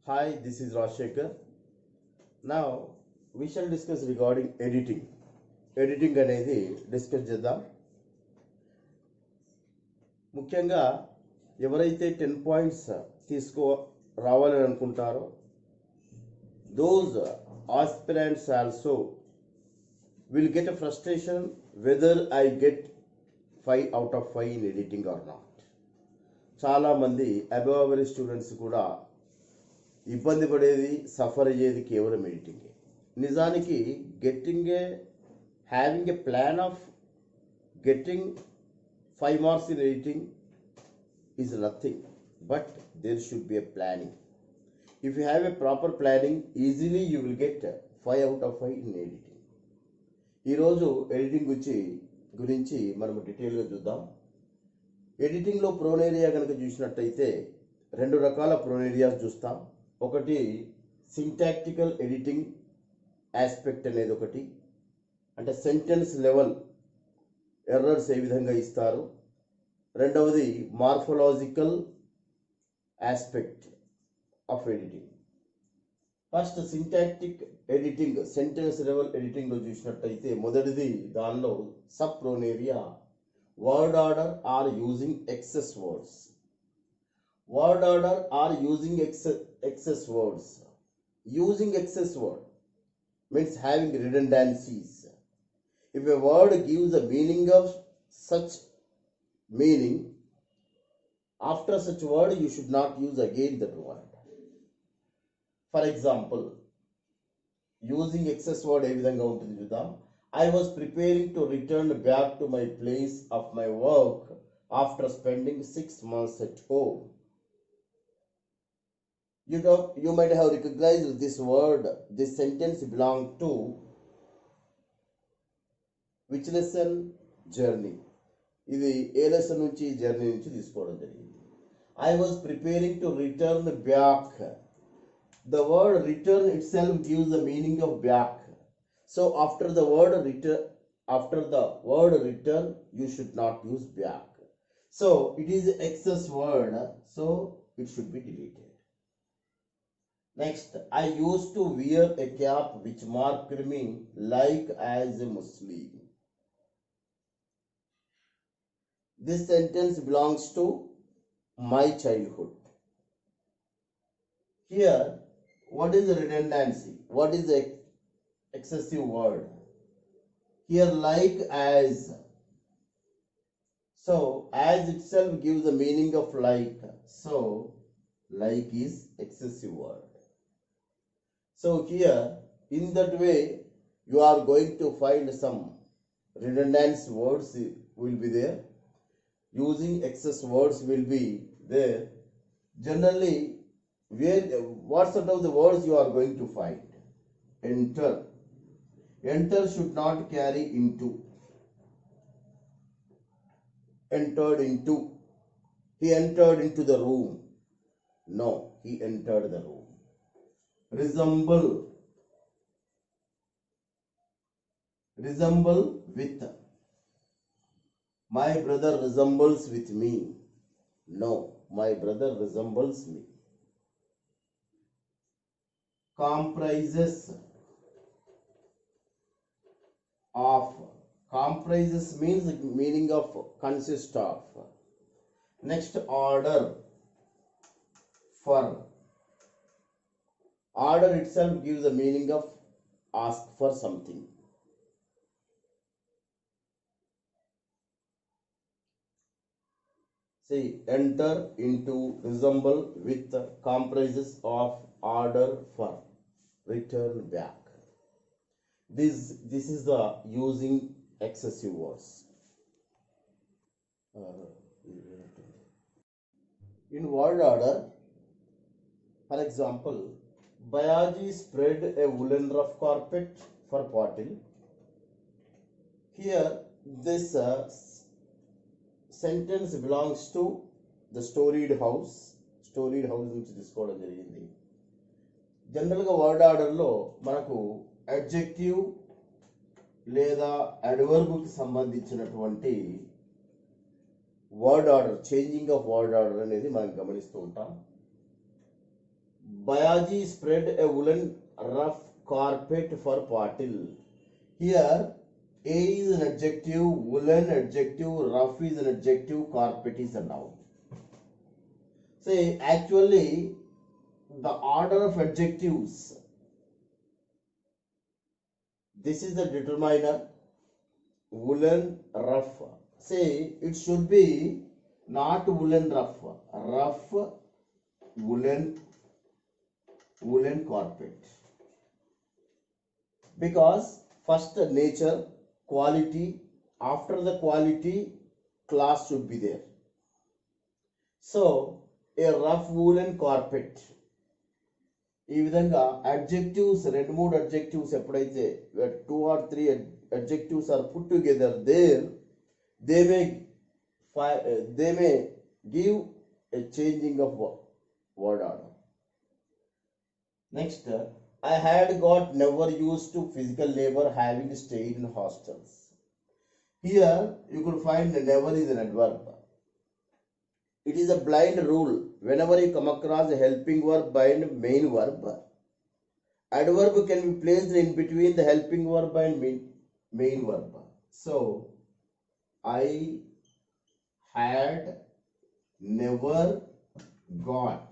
Hi, this is Rajshekhar. Now we shall discuss regarding editing. Editing అనేది discuss చేద్దాం. ముఖ్యంగా ఎవరైతే 10 పాయింట్స్ రావాలని అనుకుంటారో those aspirants also will get a frustration whether I get 5 out of 5 in editing or not. చాలా మంది above average students కూడా ఇబ్బంది పడేది, సఫర్ అయ్యేది కేవలం ఎడిటింగ్. నిజానికి having a plan of getting 5 marks in editing is nothing, but there should be a planning. If you have a proper planning, easily you will get 5 out of 5 in editing. ఈరోజు editing గురించి మనం డీటెయిల్గా చూద్దాం. ఎడిటింగ్లో prone area కనుక చూసినట్టయితే 2 రకాల prone areas చూస్తాం. ఒకటి సింటాక్టికల్ ఎడిటింగ్ ఆస్పెక్ట్ అనేది ఒకటి, అంటే సెంటెన్స్ లెవెల్ ఎర్రర్స్ ఏ విధంగా ఇస్తారు. రెండవది morphological aspect of editing. First syntactic editing, sentence level ఎడిటింగ్లో చూసినట్టయితే మొదటిది దానిలో sub prone area word order or using excess words. Word order or using excess words. Using excess word means having redundancies. If a word gives a meaning of such meaning, after such word you should not use again that word. For example, using excess word ఏ విధంగా ఉంటుంది చూద్దాం. I was preparing to return back to my place of my work after spending 6 months at home. You might have recognized this word. This sentence belongs to which lesson? Journey. ఇది ఏ lesson నుంచి? Journey నుంచి తీసుకోవడం జరిగింది. I was preparing to return back. The word return itself gives the meaning of back. So after the word return, you should not use back. So it is excess word, so it should be deleted. Next, I used to wear a cap which marked me like as a Muslim. This sentence belongs to my childhood. Here, what is the redundancy? What is the excessive word? Here, like as. So as itself gives the meaning of like. So like is excessive word. So here, in that way, you are going to find some redundant words will be there. Using excess words will be there. Generally, what sort of the words you are going to find? Enter. Enter should not carry into. Entered into. He entered into the room. No, he entered the room. Resemble. Resemble with. My brother resembles with me. No, my brother resembles me. Comprises of. Comprises means the meaning of consist of. Next, order for. Order itself gives the meaning of ask for something. See, enter into, resemble with, comprises of, order for, return back. This is the using excessive words. In word order, for example, Bayaji spread a woolen rough carpet for Patil. Here, this sentence belongs to the storied house. Storied house నుంచి తీసుకోవడం జరిగింది. జనరల్గా word ఆర్డర్లో మనకు adjective లేదా అడ్వర్బ్కి సంబంధించినటువంటి word order, changing of word order అనేది మనం గమనిస్తూ ఉంటాం. Bayaji spread a woolen rough carpet for Patil. Here, A is an adjective, woolen adjective, rough is an adjective, carpet is a noun. Say, actually, the order of adjectives, this is the determiner, woolen, rough. Say, it should be not woolen, rough, rough, woolen carpet. Because first nature, quality, after the quality, class should be there. So, a rough woolen carpet. ఈ విధంగా adjectives రెండు మూడు adjectives ఎప్పుడైతే 2 or 3 adjectives are put together there, they may give a changing of word order. Next, I had got never used to physical labor having stayed in hostels. Here you could find never is an adverb. It is a blind rule. Whenever you come across a helping verb and main verb, adverb can be placed in between the helping verb and main verb. So, I had never got.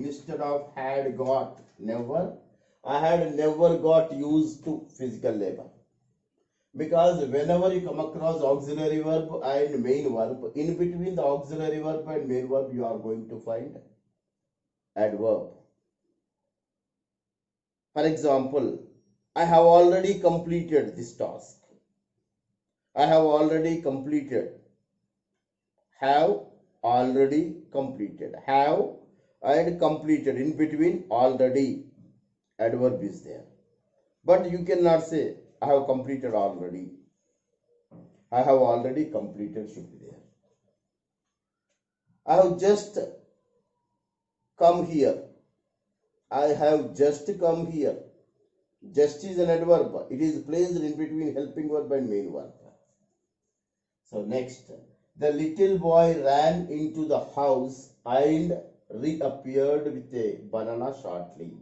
Instead of had got, never. I had never got used to physical labor. Because whenever you come across auxiliary verb and main verb, in between the auxiliary verb and main verb, you are going to find adverb. For example, I have already completed this task. I have already completed. Have already completed. Have and completed. In between, already adverb is there. But you cannot say, I have completed already. I have already completed should be there. I have just come here. I have just come here. Just is an adverb. It is placed in between helping verb and main verb. So next, the little boy ran into the house and reappeared with a banana shortly.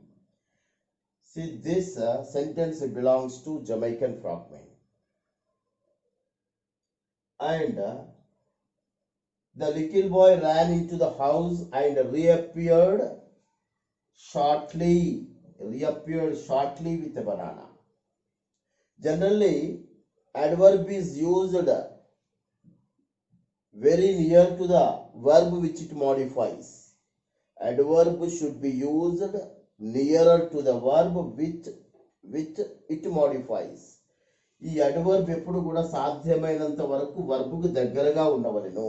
See, this sentence belongs to Jamaican frogman. And the little boy ran into the house and reappeared shortly with a banana. Generally, adverb is used very near to the verb which it modifies. Adverb should be used nearer to the verb which it modifies. ఈ adverb ఎప్పుడు కూడా సాధ్యమైనంత వరకు వర్బ్కు దగ్గరగా ఉండవలెను.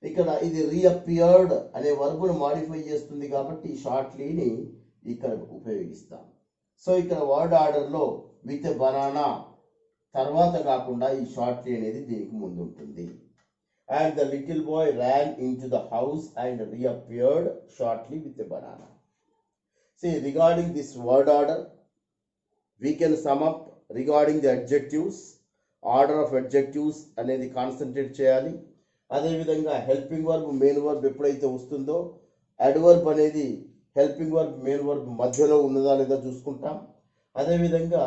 ఇక్కడ ఇది రీఅపియర్డ్ అనే వర్బ్ను మాడిఫై చేస్తుంది కాబట్టి షార్ట్లీని ఇక్కడ ఉపయోగిస్తాం. సో ఇక్కడ వర్డ్ ఆర్డర్లో విత్ బనానా తర్వాత కాకుండా ఈ షార్ట్లీ అనేది దీనికి ముందు ఉంటుంది. And the little boy ran into the house and reappeared shortly with a banana. See, regarding this word order, we can sum up regarding the adjectives. Order of adjectives అనేది concentrate చేయాలి. అదేవిధంగా helping verb main verb ఎప్పుడైతే వస్తుందో adverb అనేది helping verb main verb మధ్యలో ఉన్నదా లేదా చూసుకుంటాం. అదేవిధంగా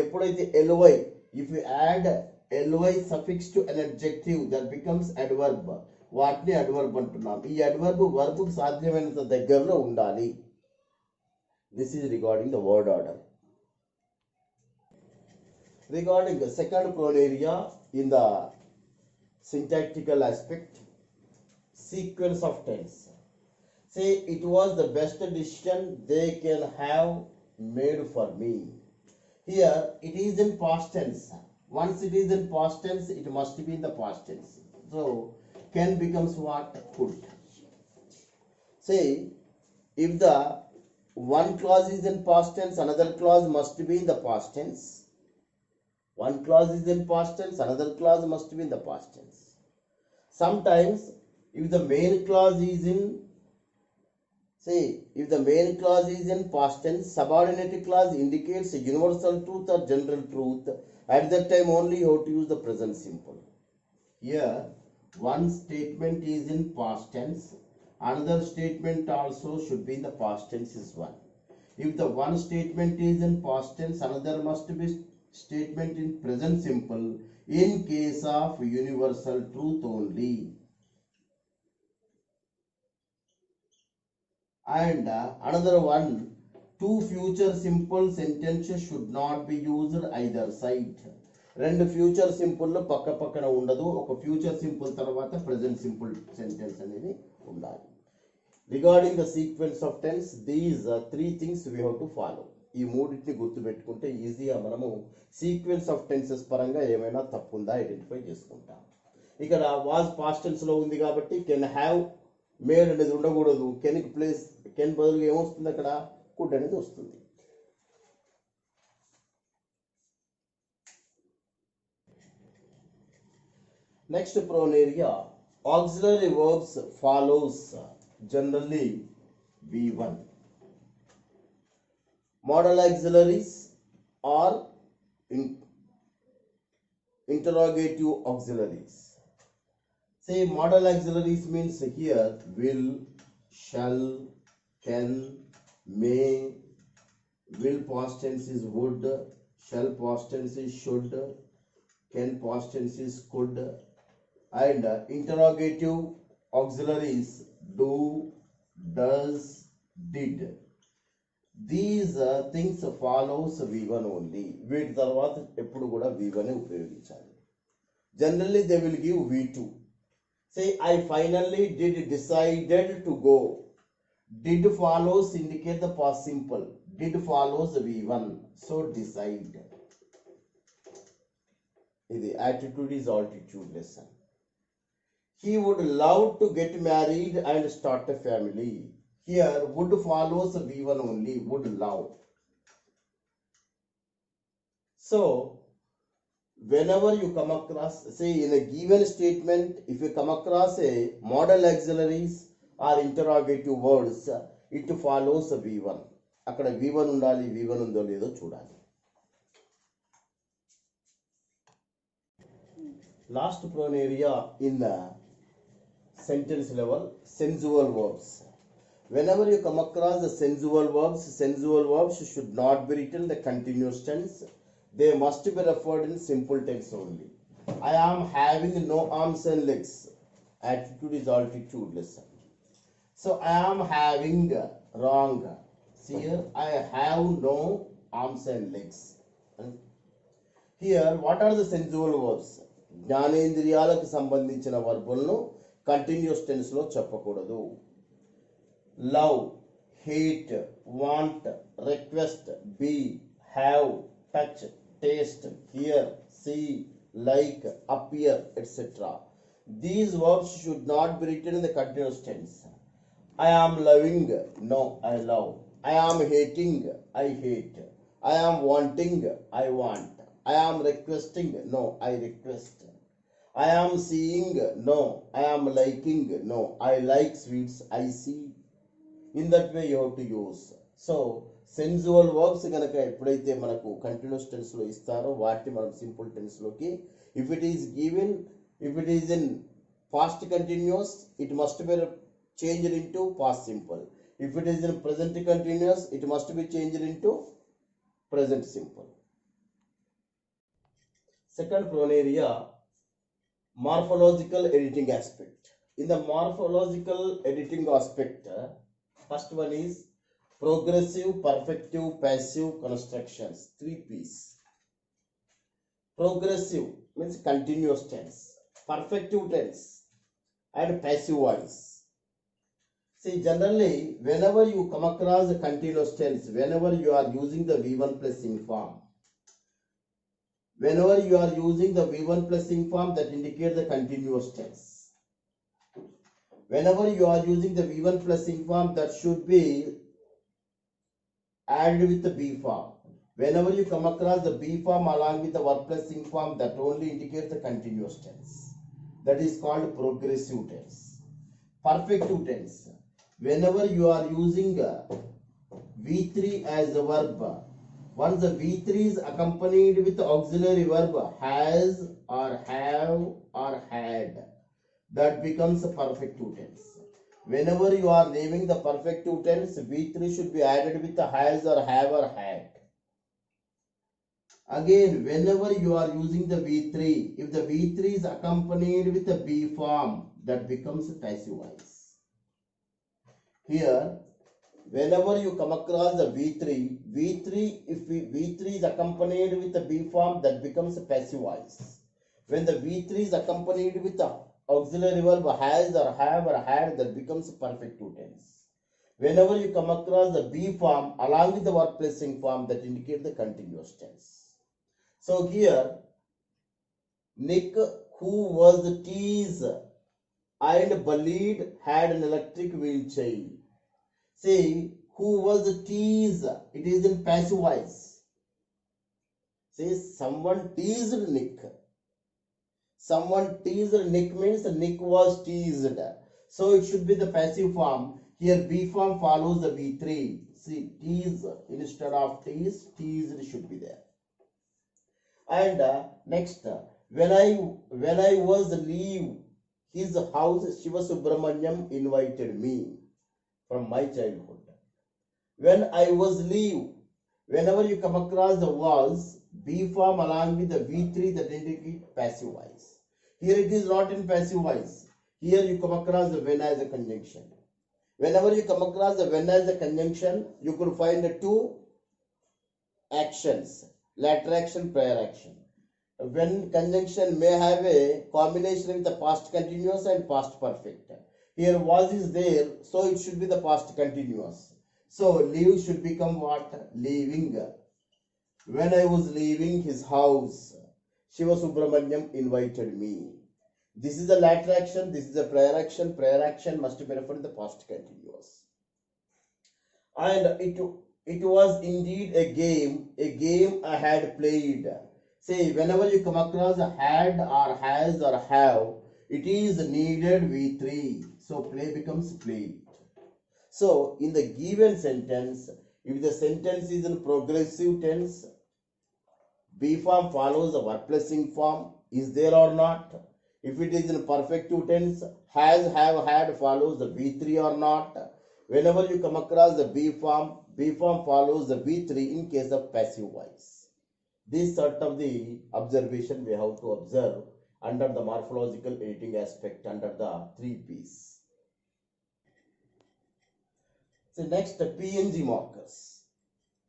ఎప్పుడైతే ly, if you add ly suffix to an adjective, that becomes adverb. వాటిని అడ్వర్బ్ అంటున్నాం. ఈ అడ్వర్బ్ వర్బ్కు సాధ్యమైనంత దగ్గరలో ఉండాలి. This is regarding the word order. Regarding the second prone area in the syntactical aspect, sequence of tense. Say, it was the best decision they can have made for me. Here, it is in past tense. Once it is in past tense, it must be in the past tense. So, can becomes what? Could. Say, if the one clause is in past tense, another clause must be in the past tense. One clause is in past tense, another clause must be in the past tense. Sometimes, if the main clause is in, say, if the main clause is in past tense, subordinate clause indicates a universal truth or general truth. At that time only you have to use the present simple. Here, one statement is in past tense, Another statement also should be in the past tense is one. If the one statement is in past tense, another must be statement in present simple in case of universal truth only. And another one, two future simple sentences should not be used either side. రెండు future simple పక్క పక్కన ఉండదు, ఒక future simple తర్వాత present simple sentence అనేది ఉండాలి. Regarding the sequence of tense, these three things we have to follow. ఈ మూడింటిని గుర్తుపెట్టుకుంటే ఈజీగా మనము సీక్వెన్స్ ఆఫ్ టెన్సెస్ పరంగా ఏమైనా తప్పు ఉందా ఐడెంటిఫై చేసుకుంటాం. ఇక్కడ వాజ్ పాస్ట్ టెన్స్ లో ఉంది కాబట్టి కెన్ హ్యావ్ మేడ్ అనేది ఉండకూడదు. కెన్ ప్లేస్ కెన్ బదులుగా ఏమొస్తుంది అక్కడ కుడ్ అనేది వస్తుంది. Next prone area, auxiliary verbs follows generally V1. Modal auxiliaries or interrogative auxiliaries. Say modal auxiliaries means here will, shall, can, may. Will past tense is would, shall past tense is should, can past tense is could, and interrogative auxiliaries do, does, did. These things follows V1 only. వీటి తర్వాత ఎప్పుడు కూడా V1 ఉపయోగించాలి. Generally they will give V2. Say I finally did decided to go. Did follows indicate the past simple. Did follows V1. So decide. The attitude is altitude lesson. He would love to get married and start a family. Here would follows V1 only. Would love. So whenever you come across, say in a given statement, if you come across a modal auxiliaries or interrogative words, it follows V1. అక్కడ V1 ఉండాలి, V1 ఉందో లేదో చూడాలి. Last prone area in the sentence level, sensual verbs. Whenever you come across the sensual verbs should not be written in the continuous tense. They must be referred in simple tense only. I am having no arms and legs. Attitude is altitude lesson. So I am having, wrong. See here, I have no arms and legs. Here, what are the sensual verbs? జ్ఞానేంద్రియాలకు సంబంధించిన వర్బులను continuous tense లో చెప్పకూడదు. Love, hate, want, request, be, have, touch, taste, hear, see, like, appear, etc. These verbs should not be written in the continuous tense. I am loving, no, I love. I am hating, I hate. I am wanting, I want. I am requesting, no, I request. I am seeing, no, I am liking, no, I like sweets, I see. In that way you have to use. So sensual verbs కనుక ఎప్పుడైతే మనకు continuous టెన్స్లో ఇస్తారో వాటిని మనం simple టెన్స్లోకి, if it is in past continuous it must be changed into past simple. If it is in present continuous it must be changed into present simple. Second prone area, morphological editing aspect. In the morphological editing aspect, first one is progressive, perfective, passive constructions. 3 P's. Progressive means continuous tense, perfective tense, and passive voice. See, generally whenever you come across a continuous tense, whenever you are using the V1 plus ing form, whenever you are using the V1 plus ing form, that indicates the continuous tense. Whenever you are using the V1 plus ing form, that should be added with the B form. Whenever you come across the B form along with the verb plus ing form, that only indicates the continuous tense. That is called progressive tense. Perfective tense, whenever you are using V3 as a verb, once the V3 is accompanied with the auxiliary verb has or have or had, that becomes a perfective tense. Whenever you are naming the perfective tense, V3 should be added with the has or have or had. Again, whenever you are using the V3, if the V3 is accompanied with the be form, that becomes passive voice. Here, whenever you come across the V3, if V3 is accompanied with the be form, that becomes a passive voice. When the V3 is accompanied with the auxiliary verb has or have or had, that becomes a perfective tense. Whenever you come across the be form along with the verb placing form, that indicates the continuous tense. So here, Nick, who was teased and bullied, had an electric wheelchair. See, who was teased? It is in passive voice. See, someone teased Nick. Someone teased Nick means Nick was teased. So it should be the passive form. Here B form follows the V3. See, tease instead of teased should be there. And next, when I was leave his house, Shiva Subramanyam invited me from my childhood. When I was leave, whenever you come across the was, B form along with the V3, that indicate passive voice. Here it is not in passive voice. Here you come across the when as a conjunction. Whenever you come across the when as a conjunction, you could find the two actions, later action, prior action. When conjunction may have a combination with the past continuous and past perfect. Here was is there, so it should be the past continuous. So leave should become what? Leaving. When I was leaving his house, Shiva Subramanyam invited me. This is the latter action, this is the prior action. Prior action must be referred to the past continuous. And it was indeed a game I had played. Say, whenever you come across a had or has or have, it is needed V3. So play becomes played. So in the given sentence, if the sentence is in progressive tense, B form follows the verb placing form, is there or not? If it is in perfective tense, has, have, had follows the V3 or not? Whenever you come across the B form follows the V3 in case of passive voice. This sort of the observation we have to observe under the morphological editing aspect under the 3 P's. So next, PNG markers.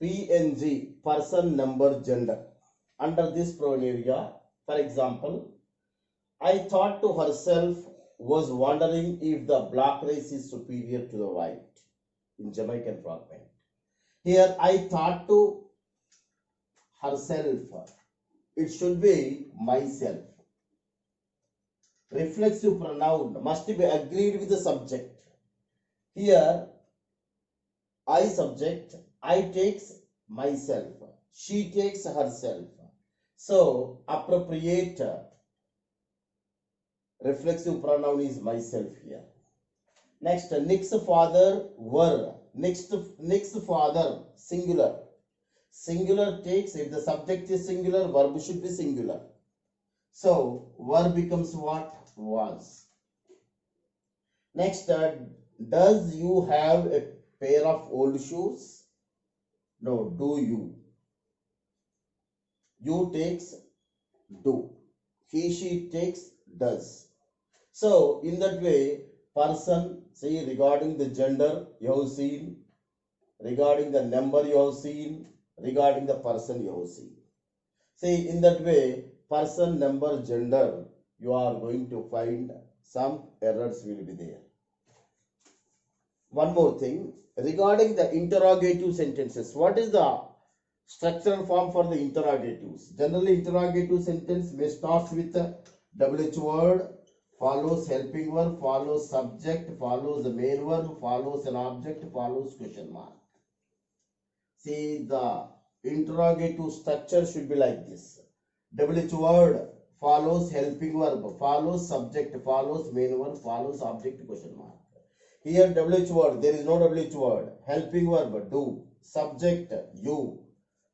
PNG, person, number, gender. Under this pronoun area, for example, I thought to herself, was wondering if the black race is superior to the white in Jamaican fragment. Here, I thought to herself. It should be myself. Reflexive pronoun must be agreed with the subject. Here, I subject, I takes myself. She takes herself. So, appropriate reflexive pronoun is myself here. Next, Nick's father were. Nick's father, singular. Singular takes, if the subject is singular, verb should be singular. So, verb becomes what? Was. Next, does you have a pair of old shoes? No, do you. You takes do. He, she takes does. So, in that way, person, see, regarding the gender, you have seen. Regarding the number, you have seen. Regarding the person, you have seen. See, in that way, person, number, gender, you are going to find some errors will be there. One more thing, regarding the interrogative sentences, what is the structural form for the interrogatives? Generally, interrogative sentence may start with a WH word, follows helping verb, follows subject, follows the main verb, follows an object, follows question mark. See, the interrogative structure should be like this. WH word follows helping verb, follows subject, follows main verb, follows object, question mark. Here WH word, there is no WH word. Helping verb, do. Subject, you.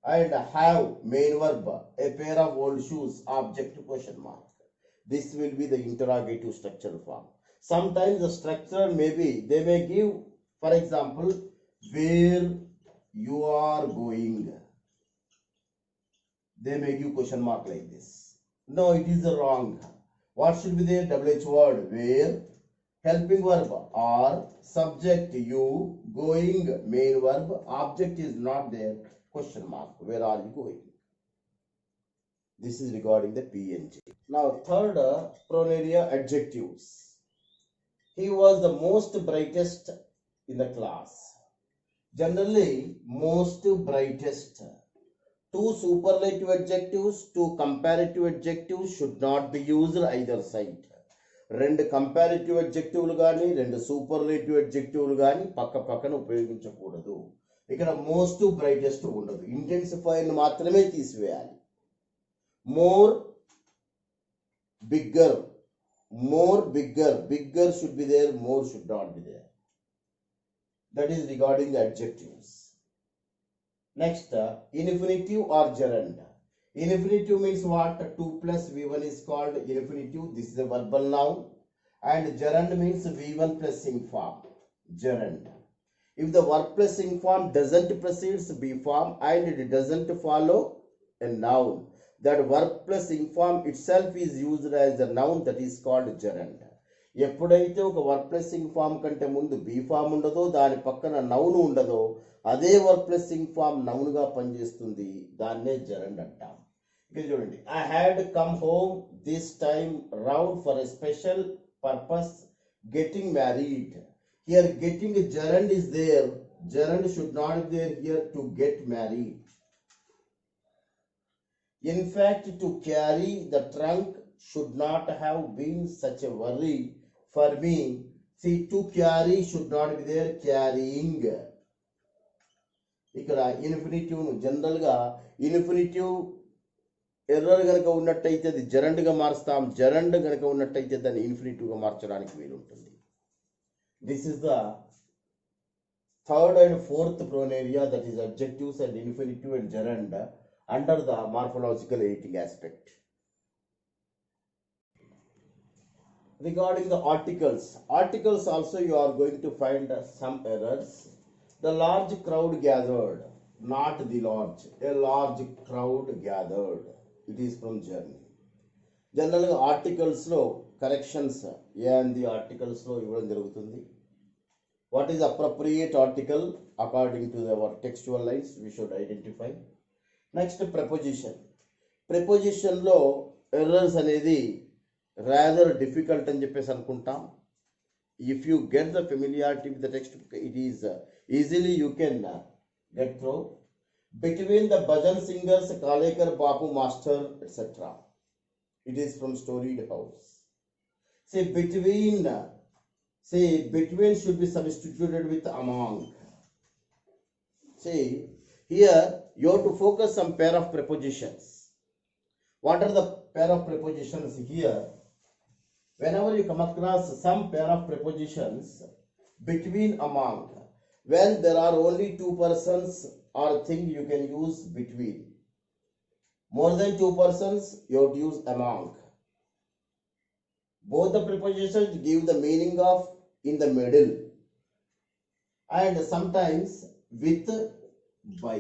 And have, main verb, a pair of old shoes, object, question mark. This will be the interrogative structural form. Sometimes the structure may be, they may give, for example, where you are going. They may give question mark like this. No, it is wrong. What should be there? WH word, where, helping verb are, subject you, going main verb, object is not there, question mark, where are you going? This is regarding the PNG. Now third, pronaria adjectives. He was the most brightest in the class. Generally, most brightest. Two superlative adjectives, two comparative adjectives should not be used either side. రెండు comparative అడ్జెక్టివ్లు కానీ రెండు superlative అడ్జెక్టివ్లు కానీ పక్క పక్కన ఉపయోగించకూడదు. ఇక్కడ most brightest ఉండదు, intensifier మాత్రమే తీసివేయాలి. More bigger, more bigger, bigger should be there, more should not be there. That is regarding the adjectives. Next, infinitive or gerund. Infinitive means what? 2 plus V1 is called infinitive. This is a verbal noun. And gerund means V1 plus ing form. Gerund. If the verb plus ing form doesn't precedes B form and it doesn't follow a noun, that verb plus ing form itself is used as a noun, that is called gerund. ఎప్పుడైతే ఒక work ప్లస్సింగ్ form కంటే ముందు be form ఉండదో, దాని పక్కన noun ఉండదో, అదే work ప్లస్సింగ్ form నౌన్గా పనిచేస్తుంది, దాన్నే జెరండ్ అంటాం. ఇక్కడ చూడండి, I had come home this time round for a special purpose getting married. Here getting gerund is there, gerund should not be there here to get married. In fact, to carry the trunk should not have been such a worry for me. See, to carry should not be there, carrying. ఇక్కడ infinitive general గా infinitive error గనక ఉన్నట్టయితే అది gerund గా మారుస్తాం, gerund గనక ఉన్నట్టయితే దాన్ని infinitive గా మార్చడానికి వీలుంటుంది. This is the third and fourth prone area, that is adjectives and infinitive and gerund under the morphological editing aspect. Regarding the articles, articles also you are going to find some errors. The large crowd gathered, not the large, a large crowd gathered. It is from journey. Generally articles lo corrections and the articles lo ఇవ్వడం జరుగుతుంది. What is appropriate article according to our textual lines we should identify. Next preposition. ప్రపోజిషన్లో errors అనేది rather difficult అని చెప్పేసి అనుకుంటాం. If you get the familiarity with the textbook, it is easily you can get through. Between the bhajan singers Kalelkar Bapu master etcetera, it is from storied house. Say between should be substituted with among. Here you have to focus some pair of prepositions. What are the pair of prepositions here? Whenever you come across some pair of prepositions between, among, when there are only two persons or thing, you can use between. More than two persons, you have to use among. Both the prepositions give the meaning of in the middle, and sometimes with, by.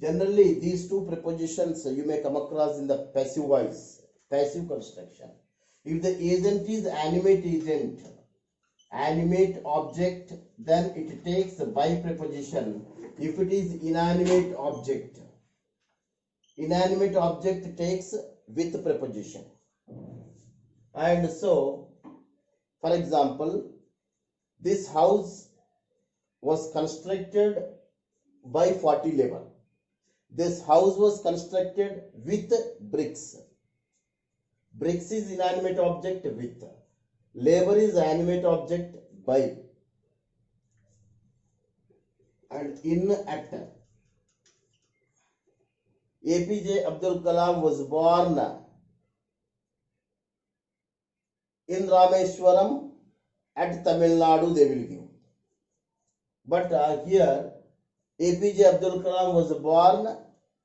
Generally these two prepositions you may come across in the passive voice, passive construction. If the agent is animate agent, animate object, then it takes the by preposition. If it is inanimate object takes with preposition. And so, for example, this house was constructed by 40 labor. This house was constructed with bricks. Bricks is inanimate object with. Labor is animate object by. And in at. APJ Abdul Kalam was born in Rameshwaram at Tamil Nadu, they will give. But here APJ Abdul Kalam was born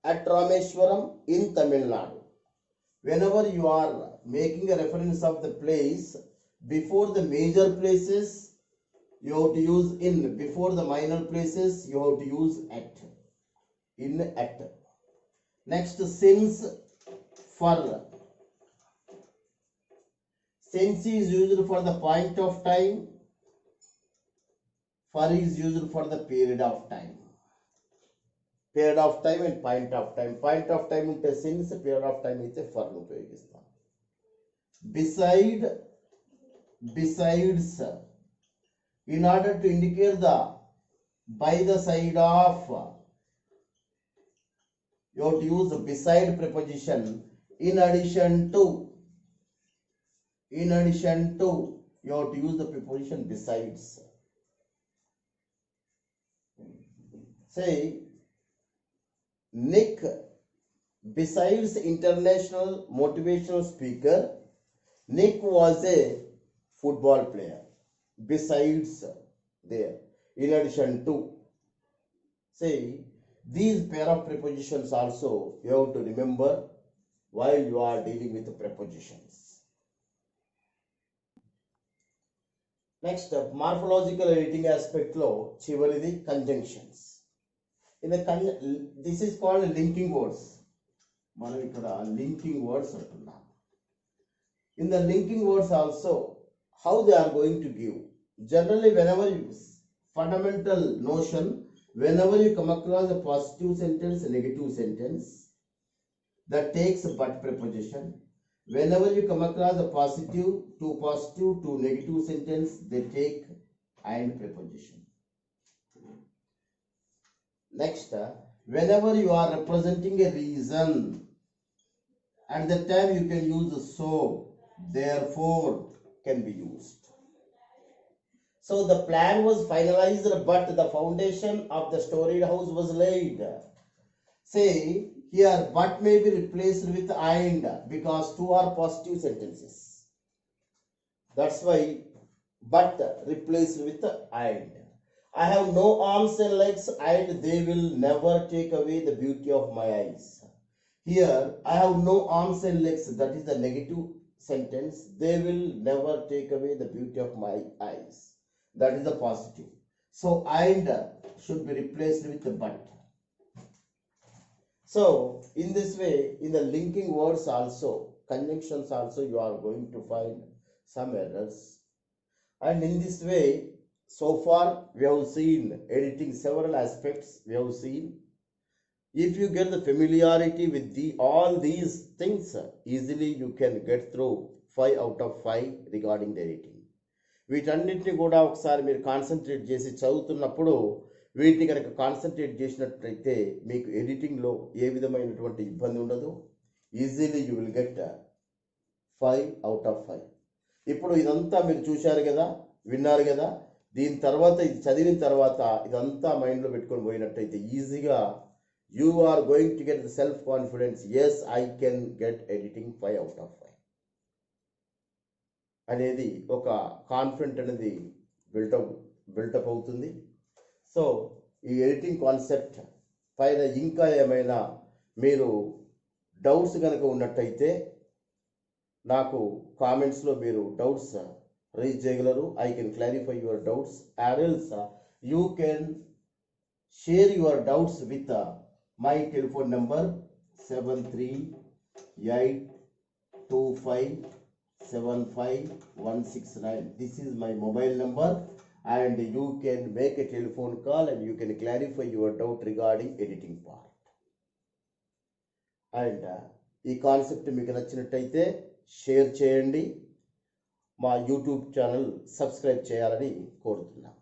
at Rameshwaram in Tamil Nadu. Whenever you are making a reference of the place, Before the major places, you have to use in. Before the minor places, you have to use at. In, at. Next, since, for. Since is used for the point of time. For is used for the period of time. Period of time and point of time. Point of time unte since, period of time aithe for nu upayogistam. Besides, in order to indicate the by the side of, you have to use beside preposition. In addition to, you have to use the preposition besides. Say, Nick, besides international motivational speaker, Nick was a football player. Besides, there, in addition to. Say, these pair of prepositions also you have to remember while you are dealing with the prepositions. Next, morphological editing aspect lo chivaridi conjunctions. In the this is called linking words. మనం ఇక్కడ linking words అంటున్నాం. In the linking words also, how they are going to give. Generally, whenever you fundamental notion, whenever you come across a positive sentence, a negative sentence, that takes but preposition. Whenever you come across a positive to negative sentence, they take and preposition. Next, whenever you are representing a reason, at that time you can use so, therefore can be used. So the plan was finalized, but the foundation of the storied house was laid. Say, here but may be replaced with and, because two are positive sentences. That's why but replaced with and. I have no arms and legs, and they will never take away the beauty of my eyes. Here, I have no arms and legs, that is the negative sentence. They will never take away the beauty of my eyes. That is the positive. So, and should be replaced with the but. So, in this way, in the linking words also, conjunctions also, you are going to find some errors. And in this way, so far, we have seen editing several aspects. We have seen. If you get the familiarity with all these things, easily you can get through 5 out of 5 regarding the editing. వీటన్నిటిని కూడా ఒకసారి మీరు concentrate చేసి చదువుతున్నప్పుడు వీటిని కనుక concentrate చేసినట్లయితే మీకు ఎడిటింగ్లో ఏ విధమైనటువంటి ఇబ్బంది ఉండదు. Easily you will get 5 out of 5. ఇప్పుడు ఇదంతా మీరు చూశారు కదా, విన్నారు కదా. దీని తర్వాత ఇది చదివిన తర్వాత ఇదంతా మైండ్లో పెట్టుకొని పోయినట్టయితే ఈజీగా you are going to get the self confidence. Yes, I can get editing 5 out of 5 అనేది ఒక కాన్ఫిడెంట్ అనేది బిల్టప్ అవుతుంది. సో ఈ ఎడిటింగ్ కాన్సెప్ట్ పైన ఇంకా ఏమైనా మీరు డౌట్స్ కనుక ఉన్నట్టయితే నాకు కామెంట్స్లో మీరు డౌట్స్ రైజ్ చేయగలరు. I can clarify your doubts, or else you can share your doubts with my telephone number 7382575169. This is my mobile number, and you can make a telephone call and you can clarify your doubt regarding editing part. And ఈ concept మీకు నచ్చినట్టయితే share చేయండి. మా YouTube channel subscribe చేయాలని కోరుతున్నాను.